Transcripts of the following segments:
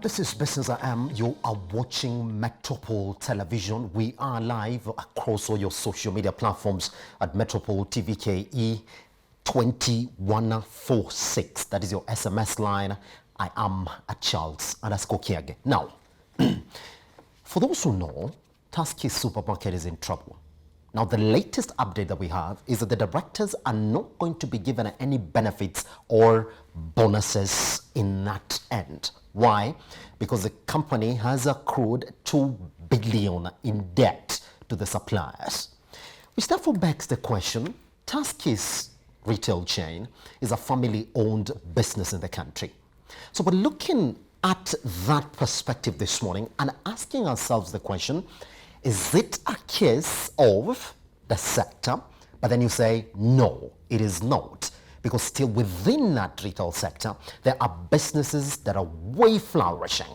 This is Business I Am. You are watching Metropole Television. We are live across all your social media platforms at Metropole TVKE 2146. That is your SMS line. I am at Charles_Kiage. Now, for those who know, Tusky supermarket is in trouble. Now, the latest update that we have is that the directors are not going to be given any benefits or bonuses in that end. Why? Because the company has accrued 2 billion in debt to the suppliers. Which therefore begs the question, Tusky's retail chain is a family-owned business in the country. So we're looking at that perspective this morning and asking ourselves the question, is it a case of the sector? But then you say, no, it is not. Because still within that retail sector, there are businesses that are way flourishing.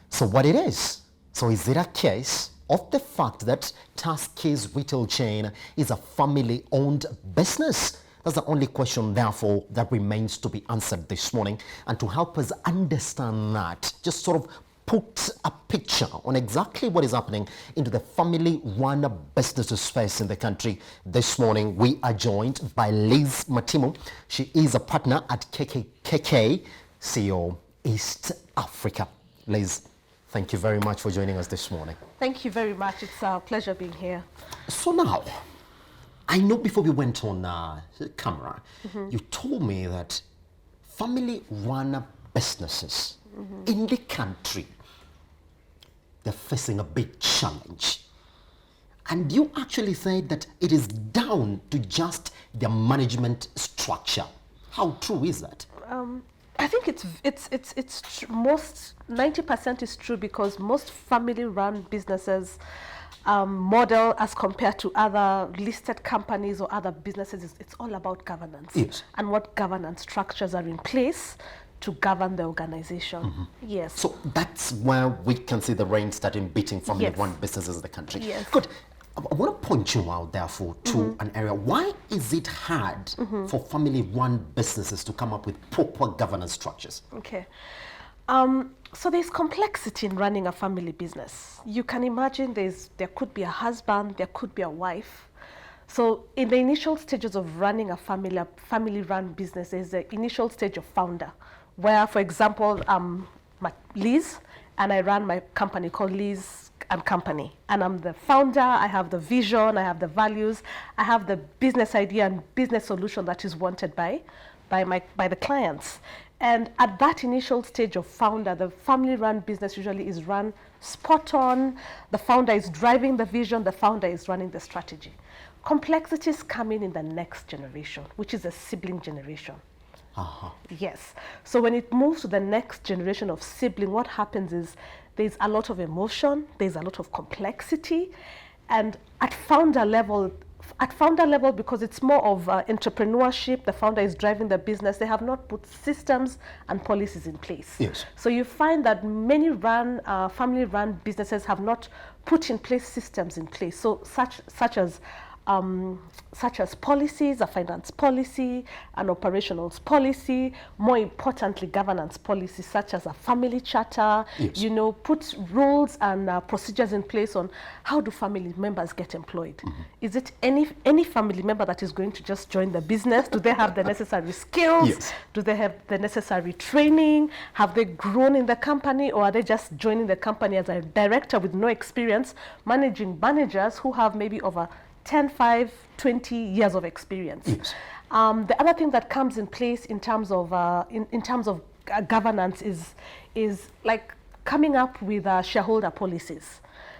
So what it is? So is it a case of the fact that Tusky's retail chain is a family-owned business? That's the only question, therefore, that remains to be answered this morning. And to help us understand that, just sort of put a picture on exactly what is happening into the family-run business space in the country. This morning, we are joined by Liz Matimu. She is a partner at KKCo East Africa. Liz, thank you very much for joining us this morning. Thank you very much. It's a pleasure being here. So now, I know before we went on camera, you told me that family-run businesses in the country, they're facing a big challenge. And you actually said that it is down to just their management structure. How true is that? I think it's most 90% is true, because most family-run businesses model as compared to other listed companies or other businesses, it's all about governance. Yes. And what governance structures are in place to govern the organization. Yes. So that's where we can see the rain starting beating family-run businesses in the country. Yes. Good. I want to point you out, therefore, to an area. Why is it hard for family-run businesses to come up with proper governance structures? Okay. So there's complexity in running a family business. You can imagine there could be a husband, there could be a wife. So in the initial stages of running a family-run business, there's the initial stage of founder, where, for example, I'm Liz, and I run my company called Liz and Company. And I'm the founder, I have the vision, I have the values, I have the business idea and business solution that is wanted by the clients. And at that initial stage of founder, the family-run business usually is run spot on. The founder is driving the vision, the founder is running the strategy. Complexities come in the next generation, which is a sibling generation. Yes. So when it moves to the next generation of sibling, what happens is there's a lot of emotion, there's a lot of complexity, and at founder level, because it's more of entrepreneurship, the founder is driving the business, they have not put systems and policies in place. Yes. So you find that many family-run businesses have not put in place systems in place. So such as policies, a finance policy, an operations policy, more importantly, governance policies such as a family charter, yes. Put rules and procedures in place on how do family members get employed. Is it any family member that is going to just join the business? Do they have the necessary skills? Yes. Do they have the necessary training? Have they grown in the company, or are they just joining the company as a director with no experience, managing managers who have maybe over 10, 5, 20 years of experience? Yes. The other thing that comes in place in terms of governance is like coming up with shareholder policies.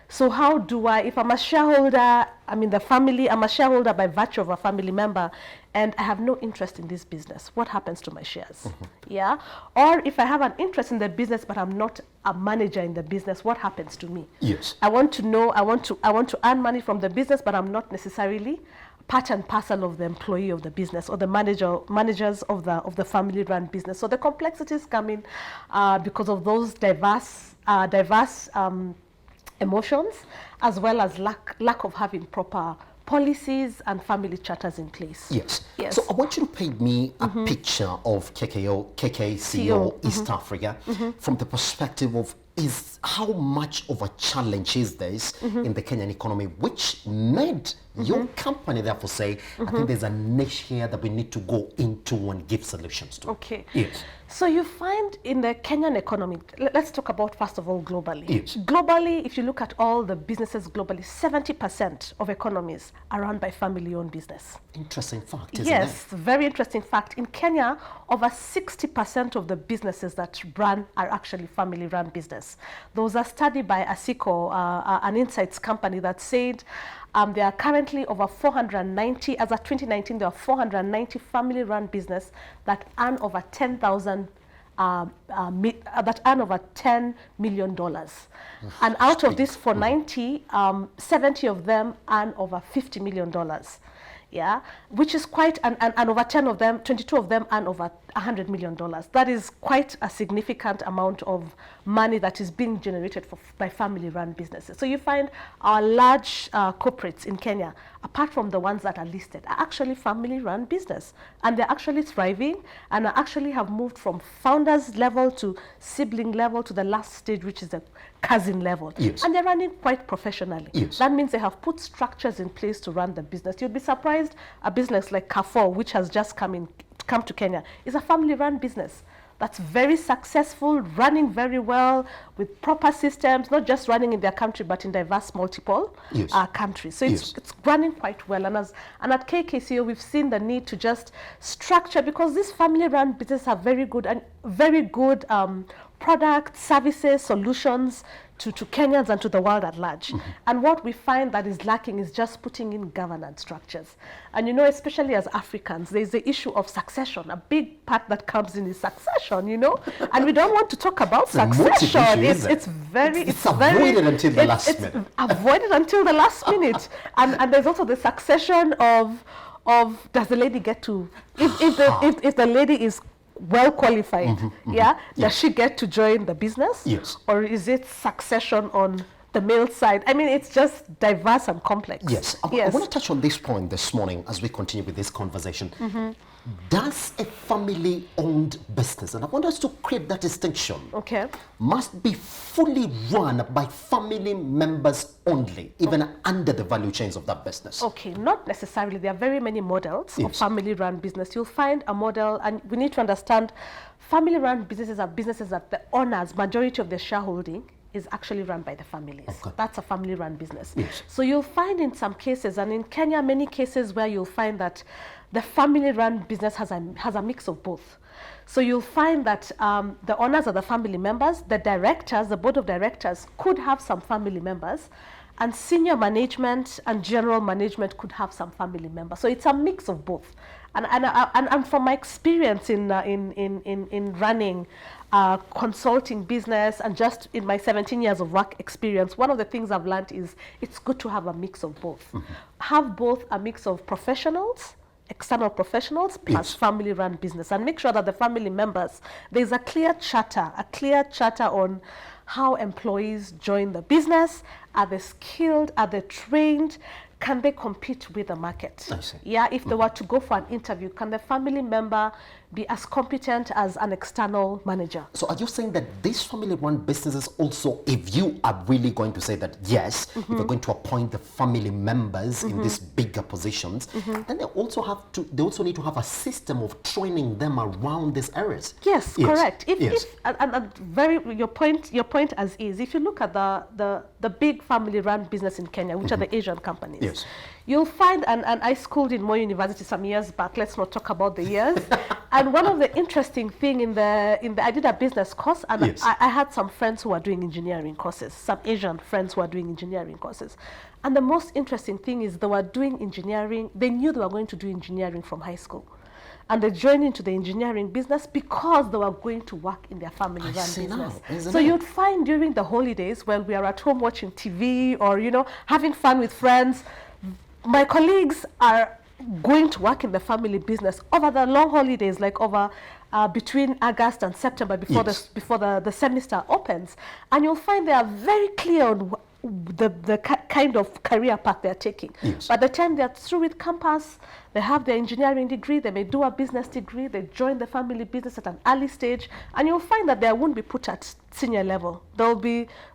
So how do if I'm a shareholder, I'm in the family, I'm a shareholder by virtue of a family member, and I have no interest in this business, what happens to my shares? Yeah. Or if I have an interest in the business, but I'm not a manager in the business, what happens to me? Yes. I want to know, I want to earn money from the business, but I'm not necessarily part and parcel of the employee of the business or the managers of the family-run business. So the complexities come in because of those diverse emotions, as well as lack of having proper policies and family charters in place. Yes. Yes. So I want you to paint me a picture of KKCo East Africa from the perspective of how much of a challenge is this in the Kenyan economy, which made your company therefore say, I think there's a niche here that we need to go into and give solutions to. Okay. Yes. So you find in the Kenyan economy, let's talk about first of all globally. Yes. Globally, if you look at all the businesses globally, 70% of economies are run by family-owned business. Interesting fact, isn't Yes, it? very interesting fact. In Kenya, over 60% of the businesses that run are actually family-run business. There was a study by KKCo, an insights company, that said there are currently over 490, as of 2019, there are 490 family-run business that earn over $10,000, that earn over $10 million. And out of this 490, 70 of them earn over $50 million. Yeah, which is quite, and over 10 of them, 22 of them earn over $100 million. That is quite a significant amount of money that is being generated by family-run businesses. So you find our large corporates in Kenya, apart from the ones that are listed, are actually family-run business. And they're actually thriving and actually have moved from founders level to sibling level to the last stage, which is the cousin level. Yes. And they're running quite professionally. Yes. That means they have put structures in place to run the business. You'd be surprised, a business like KKCo, which has just come to Kenya, is a family-run business that's very successful, running very well with proper systems, not just running in their country, but in diverse multiple countries. So it's running quite well. And at KKCo, we've seen the need to just structure, because these family-run businesses have very good products, services, solutions to Kenyans and to the world at large. And what we find that is lacking is just putting in governance structures. And you know, especially as Africans, there's the issue of succession. A big part that comes in is succession, you know, and we don't want to talk about succession. It's avoided until the last minute. Avoided until the last minute. And there's also the succession of does the lady get to, if the lady is well qualified, does she get to join the business? Yes. Or is it succession on the male side? I mean, it's just diverse and complex. Yes. I want to touch on this point this morning as we continue with this conversation. Does a family-owned business, and I want us to create that distinction, must be fully run by family members only, even under the value chains of that business? Okay, not necessarily. There are very many models of family-run business. You'll find a model, and we need to understand family-run businesses are businesses that the owners, majority of the shareholding, is actually run by the families. That's a family-run business. Yes. So you'll find in some cases, and in Kenya, many cases where you'll find that the family-run business has a mix of both. So you'll find that the owners are the family members, the directors, the board of directors could have some family members, and senior management and general management could have some family members. So it's a mix of both. And from my experience in running consulting business, and just in my 17 years of work experience, one of the things I've learned is it's good to have a mix of both. Have both a mix of professionals, external professionals, plus family-run business, and make sure that the family members, there's a clear charter on how employees join the business. Are they skilled? Are they trained? Can they compete with the market? I see. Yeah, if they were to go for an interview, can the family member be as competent as an external manager? So are you saying that these family-run businesses also, if you are really going to say that, yes, if you're going to appoint the family members in these bigger positions, then they also need to have a system of training them around these areas? Yes, correct. Your point as is, if you look at the big family-run business in Kenya, which are the Asian companies, you'll find, and I schooled in Moi University some years back, let's not talk about the years, and one of the interesting thing I did a business course, and I had some friends who were doing engineering courses, some Asian friends who were doing engineering courses. And the most interesting thing is they were doing engineering, they knew they were going to do engineering from high school. And they joined into the engineering business because they were going to work in their family-run business. So you'd find during the holidays when we are at home watching TV or, you know, having fun with friends, my colleagues are going to work in the family business over the long holidays, like over between August and September before the semester opens. And you'll find they are very clear on kind of career path they're taking. Yes. By the time they're through with campus, they have their engineering degree, they may do a business degree, they join the family business at an early stage, and you'll find that they won't be put at senior level. They'll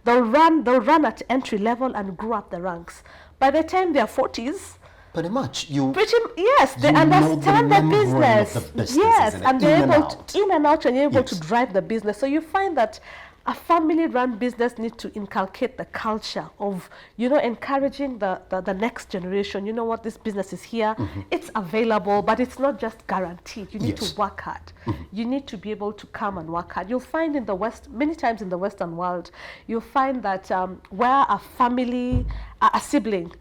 run at entry level and grow up the ranks. By the time they're 40s, pretty much, yes, they understand the business. Yes, and they're able to, in and out, and you're able to drive the business. So you find that a family-run business needs to inculcate the culture of, encouraging the next generation. You know what, this business is here, it's available, but it's not just guaranteed. You need to work hard. You need to be able to come and work hard. You'll find in the West, many times in the Western world, you'll find that where a family, a sibling,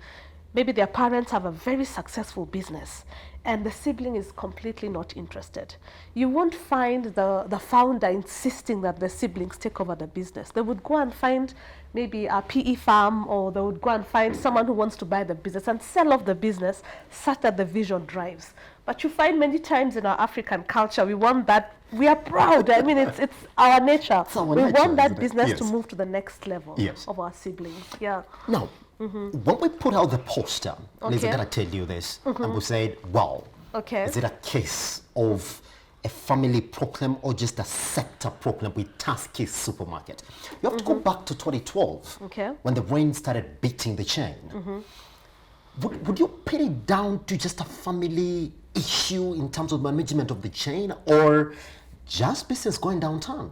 maybe their parents have a very successful business and the sibling is completely not interested. You won't find the founder insisting that the siblings take over the business. They would go and find maybe a PE firm, or they would go and find someone who wants to buy the business and sell off the business such that the vision drives. But you find many times in our African culture, we want that, we are proud. I mean, it's our nature. We want that business to move to the next level of our siblings. Yeah. Now, when we put out the poster, Lisa, I'm going to tell you this, and we said, wow, is it a case of a family problem or just a sector problem with Tusky supermarket? You have to go back to 2012 when the rain started beating the chain. Would you pin it down to just a family issue in terms of management of the chain, or just business going downtown?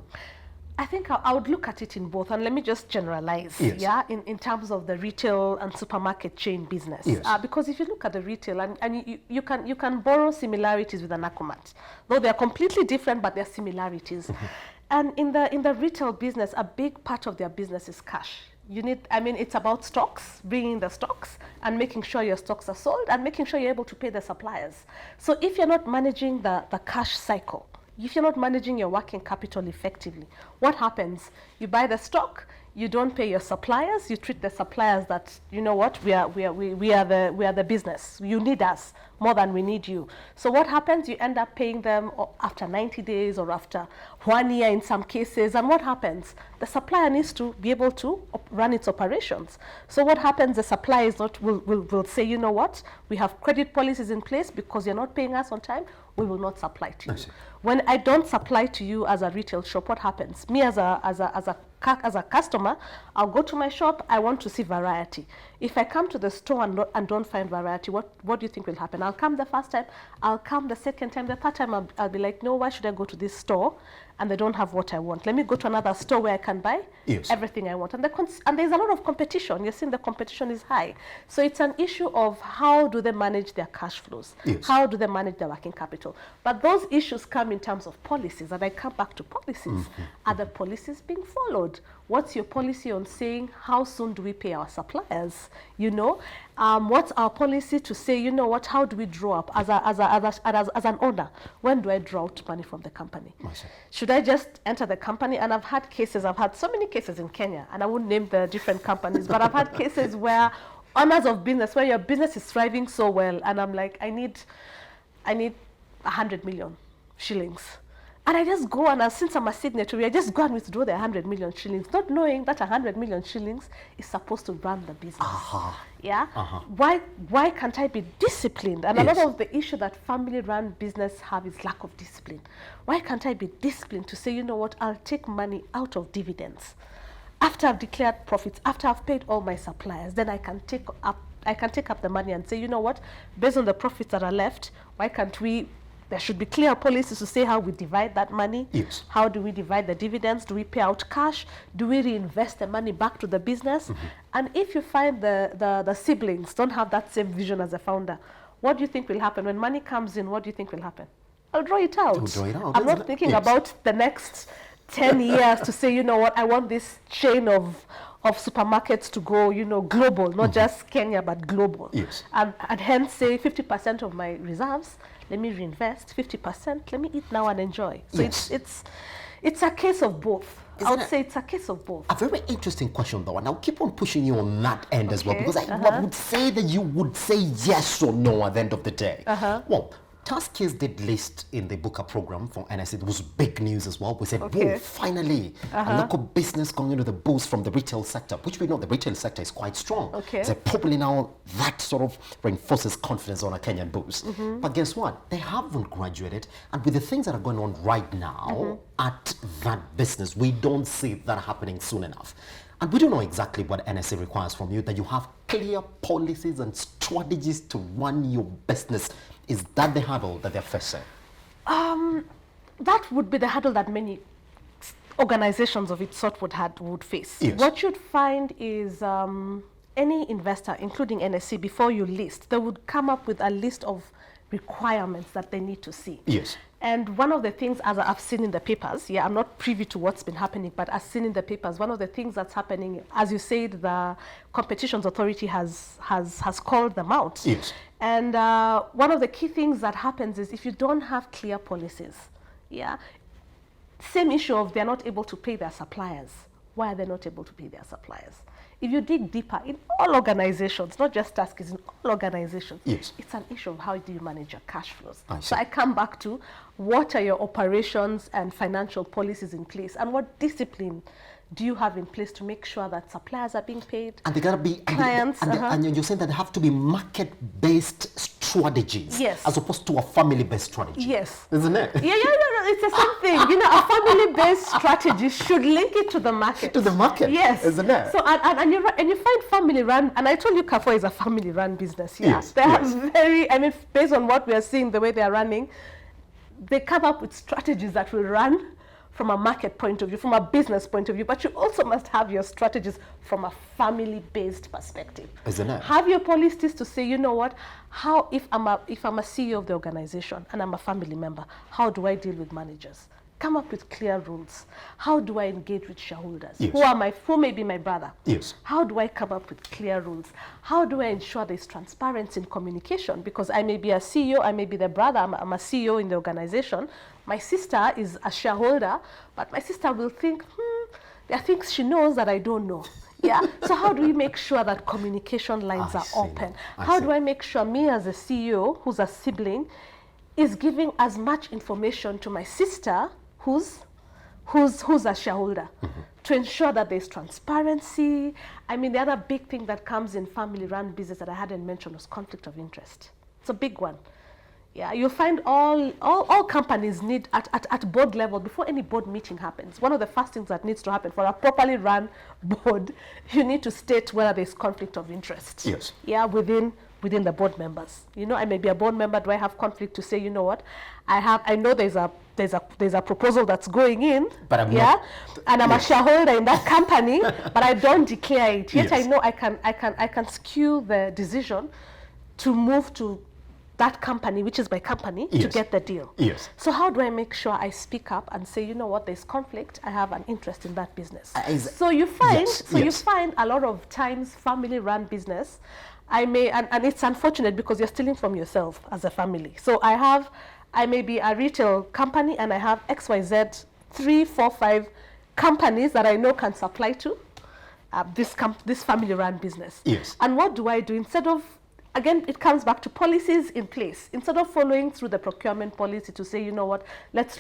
I think I would look at it in both, and let me just generalize, in terms of the retail and supermarket chain business. Because if you look at the retail, and you can borrow similarities with an Akumat, though they're completely different, but they're similarities. And in the retail business, a big part of their business is cash. It's about stocks, bringing the stocks and making sure your stocks are sold and making sure you're able to pay the suppliers. So if you're not managing the cash cycle, if you're not managing your working capital effectively, what happens? You buy the stock, you don't pay your suppliers, you treat the suppliers that, you know what, we are the business. You need us more than we need you. So what happens? You end up paying them after 90 days or after 1 year in some cases. And what happens? The supplier needs to be able to run its operations. So what happens? The supplier will say, you know what, we have credit policies in place because you're not paying us on time. We will not supply to you. When I don't supply to you as a retail shop, what happens? Me as a customer, I'll go to my shop. I want to see variety. If I come to the store and don't find variety, what do you think will happen? I'll come the first time, I'll come the second time, the third time I'll be like, no, why should I go to this store and they don't have what I want? Let me go to another store where I can buy everything I want. And there's a lot of competition. You're seeing the competition is high. So it's an issue of how do they manage their cash flows? How do they manage their working capital? But those issues come in terms of policies, and I come back to policies. Are the policies being followed? What's your policy on saying how soon do we pay our suppliers? What's our policy to say, you know what, how do we draw up as an owner? When do I draw out money from the company? Should I just enter the company? And I've had so many cases in Kenya, and I won't name the different companies, but I've had cases where owners of business, where your business is thriving so well, and I'm like, I need 100 million shillings. And I just go, and since I'm a signatory, I just go and withdraw the 100 million shillings, not knowing that 100 million shillings is supposed to run the business. Why can't I be disciplined? And a lot of the issue that family-run business have is lack of discipline. Why can't I be disciplined to say, you know what, I'll take money out of dividends. After I've declared profits, after I've paid all my suppliers, then I can take up the money and say, you know what, based on the profits that are left, why can't we? There should be clear policies to say how we divide that money. How do we divide the dividends? Do we pay out cash? Do we reinvest the money back to the business? And if you find the siblings don't have that same vision as the founder, what do you think will happen? When money comes in, what do you think will happen? I'll draw it out. I'm not thinking about the next 10 years to say, you know what, I want this chain of supermarkets to go, global, not just Kenya, but global. And hence say 50% of my reserves, let me reinvest, 50%, let me eat now and enjoy. So it's a case of both. I would say it's a case of both. A very interesting question, though, and I'll keep on pushing you on that end as well, because I would say that you would say yes or no at the end of the day. Well, Tuskys did list in the Booker program for NSC. It was big news as well. We said, Okay. whoa, finally, a local business going into the boost from the retail sector, which we know the retail sector is quite strong. Okay. So probably now that sort of reinforces confidence on a Kenyan boost. But guess what? They haven't graduated. And with the things that are going on right now at that business, we don't see that happening soon enough. And we don't know exactly what NSA requires from you, that you have clear policies and strategies to run your business. Is that the hurdle that they're facing? That would be the hurdle that many organizations of its sort would face. Yes. What you'd find is any investor, including NSC, before you list, they would come up with a list of requirements that they need to see. Yes. And one of the things, as I've seen in the papers, I'm not privy to what's been happening, but I've seen in the papers, one of the things that's happening, as you said, the Competitions Authority has called them out. Yes. And one of the key things that happens is if you don't have clear policies, same issue of they're not able to pay their suppliers. Why are they not able to pay their suppliers? If you dig deeper, in all organizations, not just Tusky's, in all organizations, yes, it's an issue of how do you manage your cash flows. So I come back to what are your operations and financial policies in place, and what discipline do you have in place to make sure that suppliers are being paid? And they gotta be clients. And you're saying that they have to be market-based strategies, yes, as opposed to a family-based strategy. Yes, isn't it? Yeah, it's the same thing. You know, a family-based strategy should link it to the market. To the market. Yes, isn't it? So and you find family-run, and I told you KKCo is a family-run business. Yeah, yes, they are very. I mean, based on what we are seeing, the way they are running, they come up with strategies that will run from a market point of view, from a business point of view, but you also must have your strategies from a family-based perspective. Isn't it? Have your policies to say, you know what, how if I'm a CEO of the organization and I'm a family member, how do I deal with managers? Come up with clear rules. How do I engage with shareholders? Yes. Who may be my brother? Yes. How do I come up with clear rules? How do I ensure there's transparency in communication? Because I may be a CEO, I may be the brother, I'm a CEO in the organization. My sister is a shareholder, but my sister will think, there are things she knows that I don't know. Yeah. So how do we make sure that communication lines are open? How do I make sure me as a CEO, who's a sibling, is giving as much information to my sister, who's a shareholder, to ensure that there's transparency? I mean, the other big thing that comes in family-run business that I hadn't mentioned was conflict of interest. It's a big one. Yeah, you'll find all companies need at board level, before any board meeting happens, one of the first things that needs to happen for a properly run board, you need to state whether there's conflict of interest. Yes. Yeah, within the board members. You know, I may be a board member, do I have conflict to say, you know what, I know there's a proposal that's going in, but I'm not, and I'm a shareholder in that company, but I don't declare it. Yet I know I can skew the decision to move to that company, which is my company, to get the deal. Yes. So how do I make sure I speak up and say, you know what, there's conflict, I have an interest in that business. So you find, you find a lot of times family-run business, and it's unfortunate because you're stealing from yourself as a family. So I may be a retail company and I have XYZ 3, 4, 5 companies that I know can supply to this family-run business. Yes. And what do I do? Instead of, again, it comes back to policies in place. Instead of following through the procurement policy to say, you know what, let's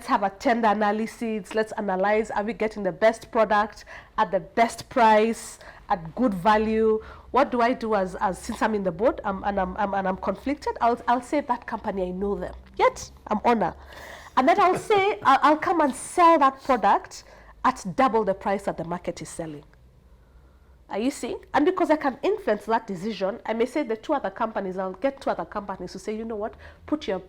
have a tender analysis, let's analyze, are we getting the best product at the best price, at good value? What do I do as since I'm in the board and I'm conflicted? I'll say that company, I know them, yet I'm owner. And then I'll say, I'll come and sell that product at double the price that the market is selling. Are you seeing? And because I can influence that decision, I may say the 2 other companies, I'll get 2 other companies to say, you know what, put your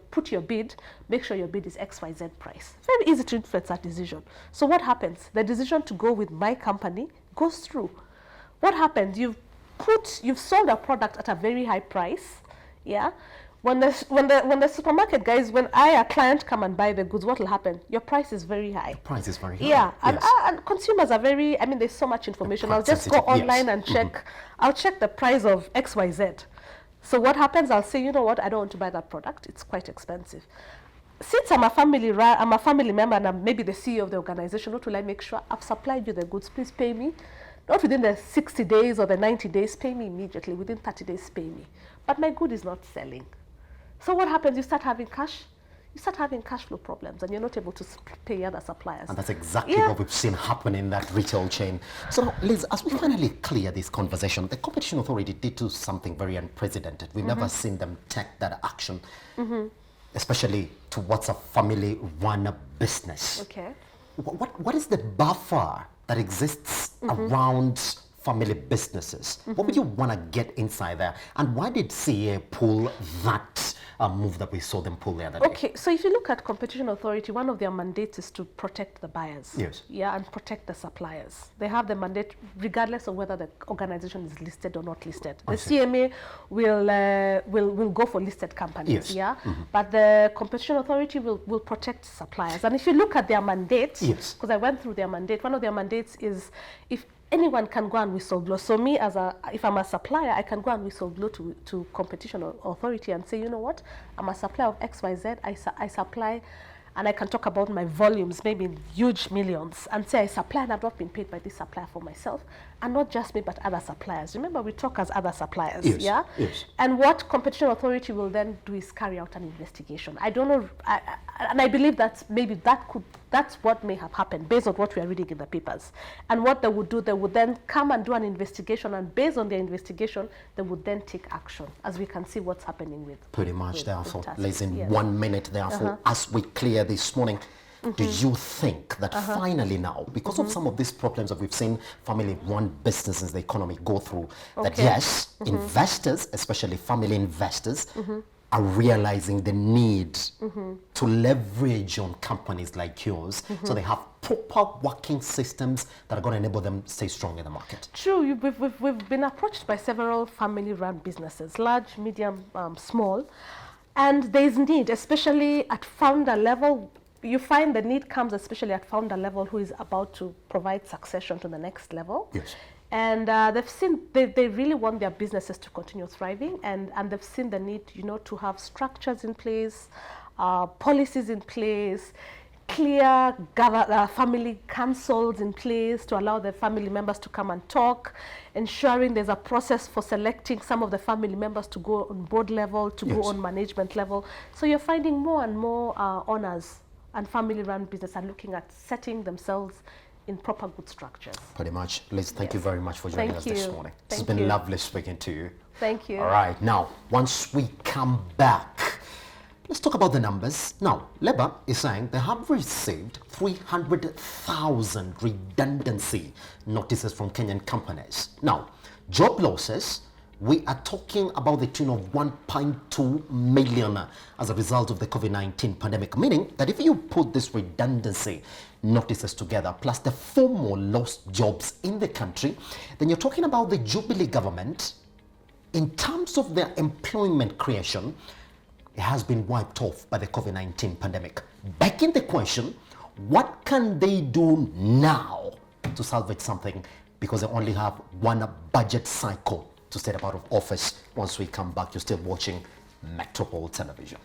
bid, make sure your bid is XYZ price. Very easy to influence that decision. So what happens? The decision to go with my company goes through. What happens? You've sold a product at a very high price, yeah? When the supermarket guys, when a client come and buy the goods, what will happen? Your price is very high. Price is very high. Yeah, yes. and consumers are very, I mean, there's so much information. I'll just go online and check. I'll check the price of XYZ. So what happens? I'll say, you know what? I don't want to buy that product. It's quite expensive. Since I'm a family member and I'm maybe the CEO of the organization, what will I make sure? I've supplied you the goods. Please pay me. Not within the 60 days or the 90 days, pay me immediately. Within 30 days, pay me. But my good is not selling. So what happens? You start having cash flow problems, and you're not able to pay other suppliers. And that's exactly what we've seen happen in that retail chain. So now, Liz, as we finally clear this conversation, the Competition Authority did do something very unprecedented. We've never seen them take that action, especially towards a family-run business. Okay. What is the buffer that exists around family businesses? What would you want to get inside there? And why did CA pull that move that we saw them pull the other day? Okay, so if you look at Competition Authority, one of their mandates is to protect the buyers. Yes. Yeah, and protect the suppliers. They have the mandate regardless of whether the organization is listed or not listed. The CMA will go for listed companies. Yes. Yeah, but the Competition Authority will protect suppliers. And if you look at their mandate, Yes, because I went through their mandate, one of their mandates is if anyone can go and whistleblow. So me, if I'm a supplier, I can go and whistleblow to Competition Authority and say, you know what, I'm a supplier of XYZ. I supply, and I can talk about my volumes, maybe in huge millions, and say I supply and I've not been paid by this supplier for myself, and not just me, but other suppliers. Remember, we talk as other suppliers. Yes, Yeah. yes. And what Competition Authority will then do is carry out an investigation. I don't know, and I believe that maybe that's what may have happened based on what we are reading in the papers. And what they would do, they would then come and do an investigation, and based on their investigation, they would then take action, as we can see what's happening with. pretty much. Therefore, Tusky. Liz, in Yes. 1 minute, therefore, as we clear this morning, do you think that finally now, because of some of these problems that we've seen family-run businesses, the economy go through, that yes, investors, especially family investors, are realizing the need to leverage on companies like yours, so they have proper working systems that are going to enable them to stay strong in the market? True, we've been approached by several family-run businesses, large, medium, small, and there's need, especially at founder level. You find the need comes especially at founder level, who is about to provide succession to the next level. Yes. And they've seen, they really want their businesses to continue thriving, and they've seen the need, to have structures in place, policies in place, clear family councils in place to allow the family members to come and talk, ensuring there's a process for selecting some of the family members to go on board level, to go on management level. So you're finding more and more owners and family-run business are looking at setting themselves in proper good structures. Pretty much. Liz, thank you very much for joining us this morning. It's Thank been you. lovely speaking to you. Thank you. All right, now, once we come back, let's talk about the numbers. Now, Labour is saying they have received 300,000 redundancy notices from Kenyan companies. Now, job losses, we are talking about the tune of 1.2 million as a result of the COVID-19 pandemic, meaning that if you put this redundancy notices together, plus the 4 more lost jobs in the country, then you're talking about the Jubilee government, in terms of their employment creation, it has been wiped off by the COVID-19 pandemic. Begging the question, what can they do now to salvage something, because they only have one budget cycle to step out of office? Once we come back, you're still watching Metropole Television.